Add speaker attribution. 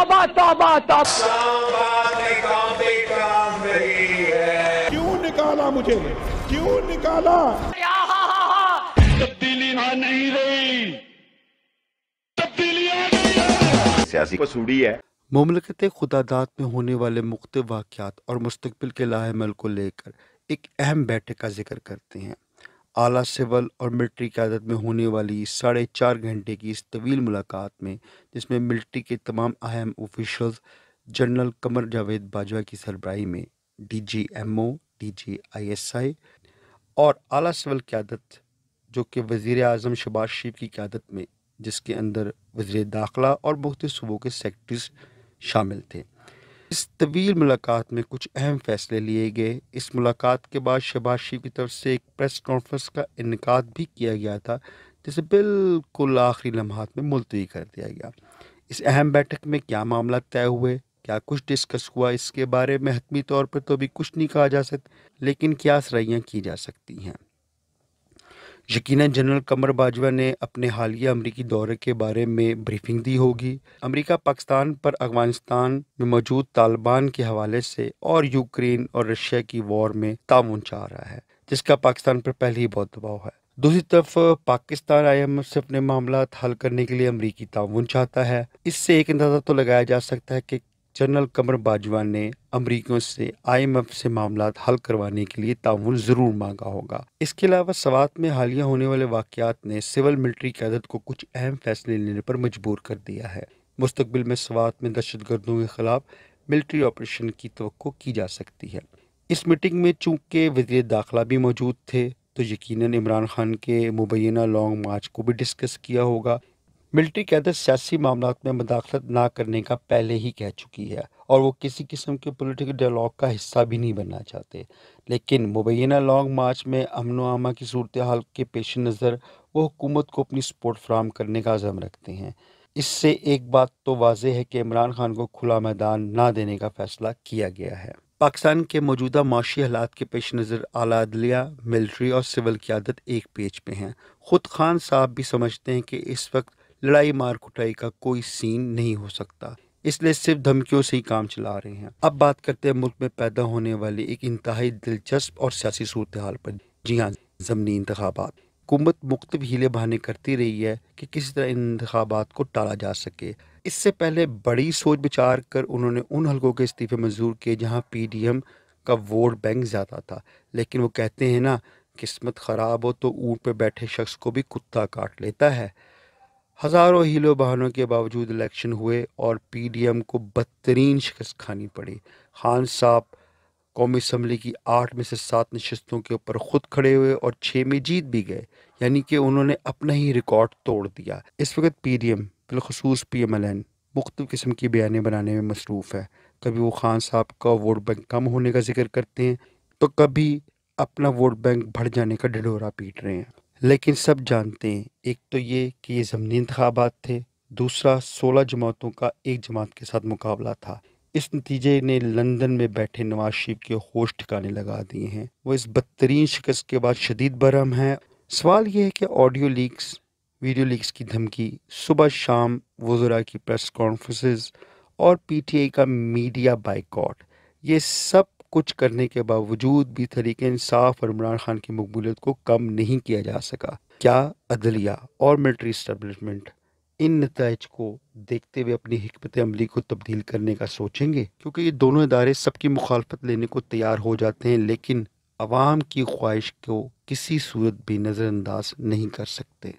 Speaker 1: तौबा तौबा तौबा।
Speaker 2: क्यों निकाला मुझे, क्यों निकाला?
Speaker 3: तब्दीली आ नहीं रही, तब्दीली आ गई है।
Speaker 4: सियासी पसूड़ी है।
Speaker 5: मुमलकत खुदादात में होने वाले मुख्तलिफ वाक़यात और मुस्तकबिल के लाहेमल को लेकर एक अहम बैठक का जिक्र करते हैं। आला सिविल और मिलिट्री क़यादत में होने वाली 4.5 घंटे की इस तवील मुलाकात में, जिसमें मिलिट्री के तमाम अहम ऑफिशल्स जनरल कमर जावेद बाजवा की सरबराही में DGMO, DGISI और आला सिविल क़यादत जो कि वज़ीर आज़म शहबाज शरीफ की क़यादत में, जिसके अंदर वज़ीर दाखिला और मुख्तलिफ सूबों के सेक्रेटरीज शामिल थे। इस तवील मुलाकात में कुछ अहम फैसले लिए गए। इस मुलाकात के बाद शहबाज शरीफ की तरफ से एक प्रेस कॉन्फ्रेंस का इनेकाद भी किया गया था, जिसे बिल्कुल आखिरी लम्हात में मुलतवी कर दिया गया। इस अहम बैठक में क्या मामला तय हुए, क्या कुछ डिस्कस हुआ, इसके बारे में हतमी तौर पर तो अभी कुछ नहीं कहा जा सकता, लेकिन क्या सरैयाँ की जा सकती हैं। यकीनन जनरल कमर बाजवा ने अपने हालिया अमरीकी दौरे के बारे में ब्रीफिंग दी होगी। अमरीका पाकिस्तान पर अफगानिस्तान में मौजूद तालिबान के हवाले से और यूक्रेन और रशिया की वॉर में ताउन चाह रहा है, जिसका पाकिस्तान पर पहले ही बहुत दबाव है। दूसरी तरफ पाकिस्तान IMF से अपने मामला हल करने के लिए अमरीकी ताउन चाहता है। इससे एक अंदाज़ा तो लगाया जा सकता है कि जनरल कमर बाजवा ने अमरीकियों से IMF से मामला हल करवाने के लिए ताउन ज़रूर मांगा होगा। इसके अलावा सवात में हालिया होने वाले वाक़यात ने सिविल मिलिट्री क़यादत को कुछ अहम फैसले लेने पर मजबूर कर दिया है। मुस्तकबिल में सवात में दहशतगर्दों के ख़िलाफ़ मिलिट्री ऑपरेशन की तवक्को की जा सकती है। इस मीटिंग में चूँकि वज़ीर दाखिला भी मौजूद थे, तो यकीनन इमरान खान के मुबैना लॉन्ग मार्च को भी डिस्कस किया होगा। मिलिट्री क़यादत सियासी मामलात में मुदाखलत ना करने का पहले ही कह चुकी है और वो किसी किस्म के पॉलिटिकल डायलॉग का हिस्सा भी नहीं बनना चाहते, लेकिन मुबैना लॉन्ग मार्च में अमन व अमा की सूरत हाल के पेश नज़र वो हुकूमत को अपनी सपोर्ट फराहम करने का अज़म रखते हैं। इससे एक बात तो वाज़ेह है कि इमरान खान को खुला मैदान ना देने का फ़ैसला किया गया है। पाकिस्तान के मौजूदा माशी हालात के पेश नज़र आला अदलिया, मिलिट्री और सिविल क़यादत एक पेज पे हैं। ख़ुद खान साहब भी समझते हैं कि इस वक्त लड़ाई मार कुटाई का कोई सीन नहीं हो सकता, इसलिए सिर्फ धमकियों से ही काम चला रहे हैं। अब बात करते हैं मुल्क में पैदा होने वाली एक इंतहाई दिलचस्प और सियासी सूरत हाल पर। जी हाँ, ज़मनी इंतखाबात। हुकूमत मुख्तलिफ हीले बहाने करती रही है कि किसी तरह इन इंतखाबात को टाला जा सके। इससे पहले बड़ी सोच विचार कर उन्होंने उन हलकों के इस्तीफे मंजूर किए जहाँ PDM का वोट बैंक ज़्यादा था, लेकिन वो कहते हैं ना, किस्मत ख़राब हो तो ऊँट पर बैठे शख्स को भी कुत्ता काट लेता है। हज़ारों हीलो बहानों के बावजूद इलेक्शन हुए और PDM को बदतरीन शिकस्त खानी पड़ी। खान साहब कौमी असम्बली की 8 में से 7 नशस्तों के ऊपर ख़ुद खड़े हुए और 6 में जीत भी गए, यानी कि उन्होंने अपना ही रिकॉर्ड तोड़ दिया। इस वक्त PDM बिलखसूस PMLN मुख्तलिफ किस्म की बयानें बनाने में मसरूफ़ है। कभी वो खान साहब का वोट बैंक कम होने का जिक्र करते हैं, तो कभी अपना वोट बैंक बढ़ जाने का ढिढोरा पीट रहे हैं। लेकिन सब जानते हैं, एक तो ये कि ये ज़मनी इंतखाबात थे, दूसरा 16 जमातों का एक जमात के साथ मुकाबला था। इस नतीजे ने लंदन में बैठे नवाज शरीफ के होश ठिकाने लगा दिए हैं। वो इस बदतरीन शिकस्त के बाद शदीद बरहम है। सवाल ये है कि ऑडियो लीक्स, वीडियो लीक्स की धमकी, सुबह शाम वज़रा की प्रेस कॉन्फ्रेंसेस और PTI का मीडिया बाइकॉट, ये सब कुछ करने के बावजूद भी तहरीक इंसाफ और इमरान खान की मकबूलियत को कम नहीं किया जा सका। क्या अदलिया और मिलिट्री इस्टेब्लिशमेंट इन नताइज को देखते हुए अपनी हिकमत अमली को तब्दील करने का सोचेंगे? क्योंकि ये दोनों इदारे सबकी मुखालफत लेने को तैयार हो जाते हैं, लेकिन अवाम की ख्वाहिश को किसी सूरत भी नज़रअंदाज नहीं कर सकते।